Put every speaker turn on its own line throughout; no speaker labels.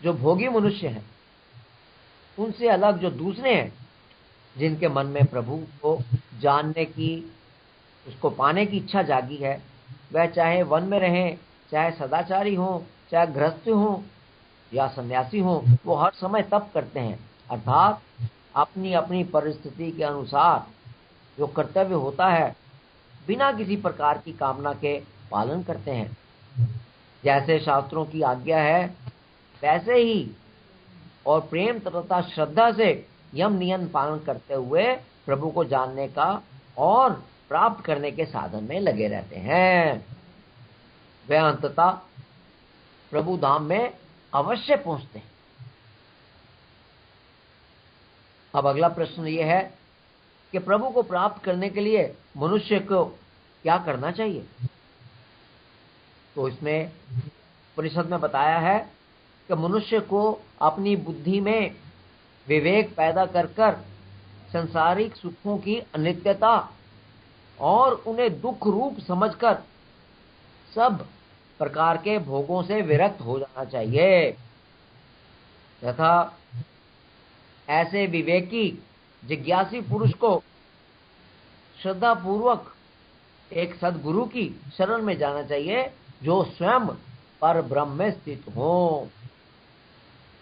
जो भोगी मनुष्य हैं, उनसे अलग जो दूसरे हैं, जिनके मन में प्रभु को जानने की, उसको पाने की इच्छा जागी है, वह चाहे वन में रहें, चाहे सदाचारी हो, चाहे गृहस्थ हो या सन्यासी हो, वो हर समय तप करते हैं, अर्थात अपनी अपनी परिस्थिति के अनुसार जो कर्तव्य होता है बिना किसी प्रकार की कामना के पालन करते हैं। जैसे शास्त्रों की आज्ञा है वैसे ही और प्रेम तथा श्रद्धा से यम नियम पालन करते हुए प्रभु को जानने का और प्राप्त करने के साधन में लगे रहते हैं। वे अंततः प्रभु धाम में अवश्य पहुंचते हैं। अब अगला प्रश्न यह है कि प्रभु को प्राप्त करने के लिए मनुष्य को क्या करना चाहिए। तो इसमें उपनिषद में बताया है कि मनुष्य को अपनी बुद्धि में विवेक पैदा कर कर संसारिक सुखों की अनित्यता और उन्हें दुख रूप समझकर सब प्रकार के भोगों से विरक्त हो जाना चाहिए तथा ऐसे विवेकी जिज्ञासी पुरुष को श्रद्धा पूर्वक एक सद्गुरु की शरण में जाना चाहिए जो स्वयं पर ब्रह्म में स्थित हो।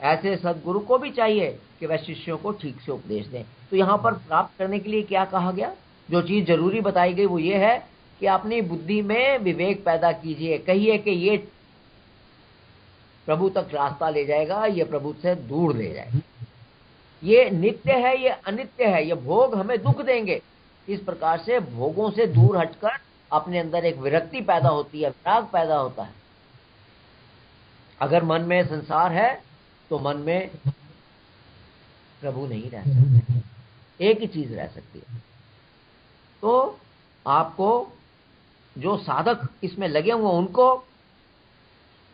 ऐसे सद्गुरु को भी चाहिए कि वह शिष्यों को ठीक से उपदेश दें। तो यहां पर प्राप्त करने के लिए क्या कहा गया, जो चीज जरूरी बताई गई वो ये है कि अपनी बुद्धि में विवेक पैदा कीजिए, कहिए कि ये प्रभु तक रास्ता ले जाएगा, ये प्रभु से दूर ले जाएगा, ये नित्य है, ये अनित्य है, ये भोग हमें दुख देंगे। इस प्रकार से भोगों से दूर हटकर अपने अंदर एक विरक्ति पैदा होती है, विराग पैदा होता है। अगर मन में संसार है तो मन में प्रभु नहीं रह सकते, एक ही चीज रह सकती है। तो आपको जो साधक इसमें लगे हुए उनको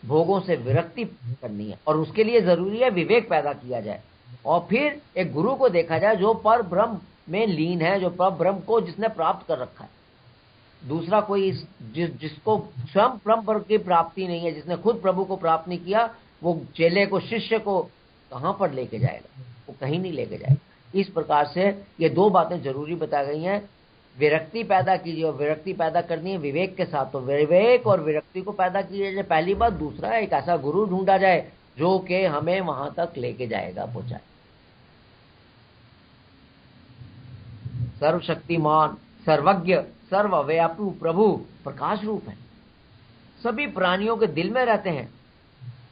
भोगों से विरक्ति करनी है और उसके लिए जरूरी है विवेक पैदा किया जाए और फिर एक गुरु को देखा जाए जो पर ब्रह्म में लीन है, जो पर ब्रह्म को जिसने प्राप्त कर रखा है। दूसरा कोई जिसको स्वयं ब्रह्म की प्राप्ति नहीं है, जिसने खुद प्रभु को प्राप्त नहीं किया, वो चेले को, शिष्य को कहां पर लेके जाएगा, वो कहीं नहीं लेके जाएगा। इस प्रकार से ये दो बातें जरूरी बताई गई हैं। विरक्ति पैदा कीजिए और विरक्ति पैदा करनी है विवेक के साथ, तो विवेक और विरक्ति को पैदा कीजिए पहली बात। दूसरा एक ऐसा गुरु ढूंढा जाए जो कि हमें वहां तक लेके जाएगा, पहुंचाए। सर्वशक्तिमान, सर्वज्ञ, सर्वव्यापी प्रभु प्रकाश रूप है, सभी प्राणियों के दिल में रहते हैं,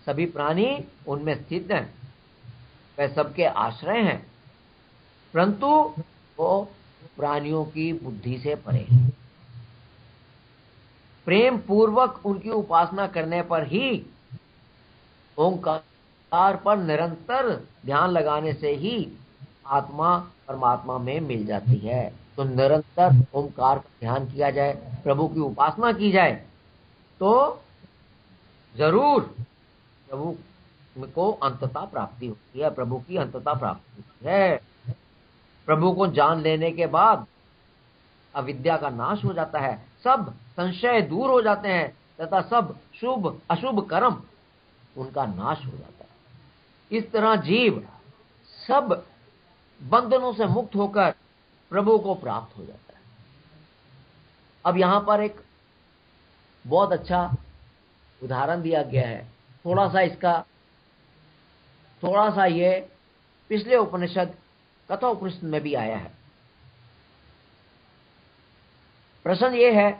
सभी प्राणी उनमें स्थित हैं, वे सबके आश्रय हैं, परंतु वो प्राणियों की बुद्धि से परे हैं। प्रेम पूर्वक उनकी उपासना करने पर ही, ओंकार पर निरंतर ध्यान लगाने से ही आत्मा परमात्मा में मिल जाती है। तो निरंतर ओंकार का ध्यान किया जाए, प्रभु की उपासना की जाए, तो जरूर प्रभु को अंततः प्राप्ति होती है, प्रभु की अंततः प्राप्ति होती है। प्रभु को जान लेने के बाद अविद्या का नाश हो जाता है, सब संशय दूर हो जाते हैं तथा सब शुभ अशुभ कर्म उनका नाश हो जाता है। इस तरह जीव सब बंधनों से मुक्त होकर प्रभु को प्राप्त हो जाता है। अब यहां पर एक बहुत अच्छा उदाहरण दिया गया है, थोड़ा सा ये पिछले उपनिषद कथा उपनिषद में भी आया है। प्रश्न ये है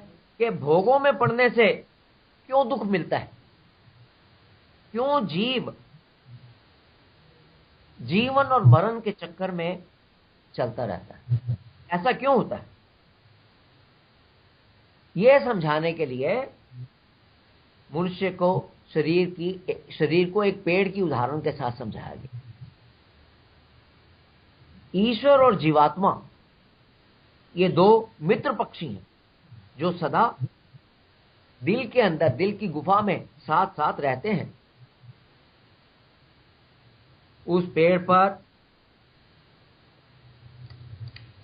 कि भोगों में पड़ने से क्यों दुख मिलता है, क्यों जीव जीवन और मरण के चक्कर में चलता रहता है, ऐसा क्यों होता है? यह समझाने के लिए मनुष्य को शरीर को एक पेड़ की उदाहरण के साथ समझाया गया। ईश्वर और जीवात्मा ये दो मित्र पक्षी हैं जो सदा दिल के अंदर, दिल की गुफा में साथ साथ रहते हैं। उस पेड़ पर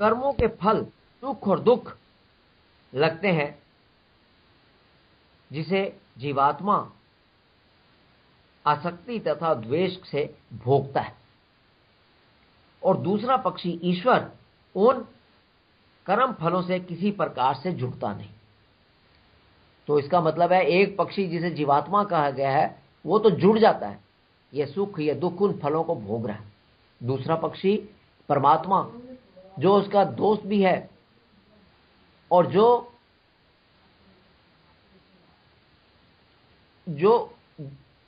कर्मों के फल, सुख और दुख लगते हैं, जिसे जीवात्मा आसक्ति तथा द्वेष से भोगता है, और दूसरा पक्षी ईश्वर उन कर्म फलों से किसी प्रकार से जुड़ता नहीं। तो इसका मतलब है एक पक्षी जिसे जीवात्मा कहा गया है वो तो जुड़ जाता है, ये सुख ये दुख उन फलों को भोग रहा है। दूसरा पक्षी परमात्मा जो उसका दोस्त भी है और जो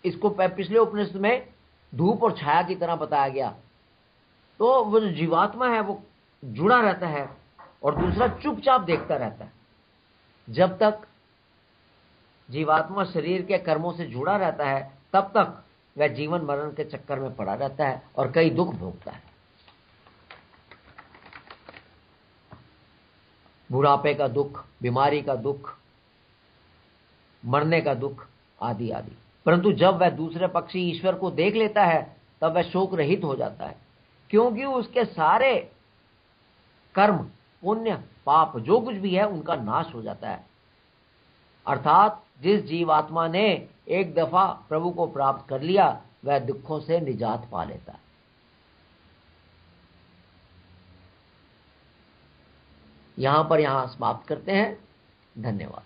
इसको पिछले उपनिषद में धूप और छाया की तरह बताया गया, तो वो जो जीवात्मा है वो जुड़ा रहता है और दूसरा चुपचाप देखता रहता है। जब तक जीवात्मा शरीर के कर्मों से जुड़ा रहता है तब तक वह जीवन मरण के चक्कर में पड़ा रहता है और कई दुख भोगता है, बुढ़ापे का दुख, बीमारी का दुख, मरने का दुख आदि आदि। परंतु जब वह दूसरे पक्षी ईश्वर को देख लेता है तब वह शोक रहित हो जाता है, क्योंकि उसके सारे कर्म पुण्य पाप जो कुछ भी है उनका नाश हो जाता है। अर्थात जिस जीवात्मा ने एक दफा प्रभु को प्राप्त कर लिया वह दुखों से निजात पा लेता है। यहां समाप्त करते हैं। धन्यवाद।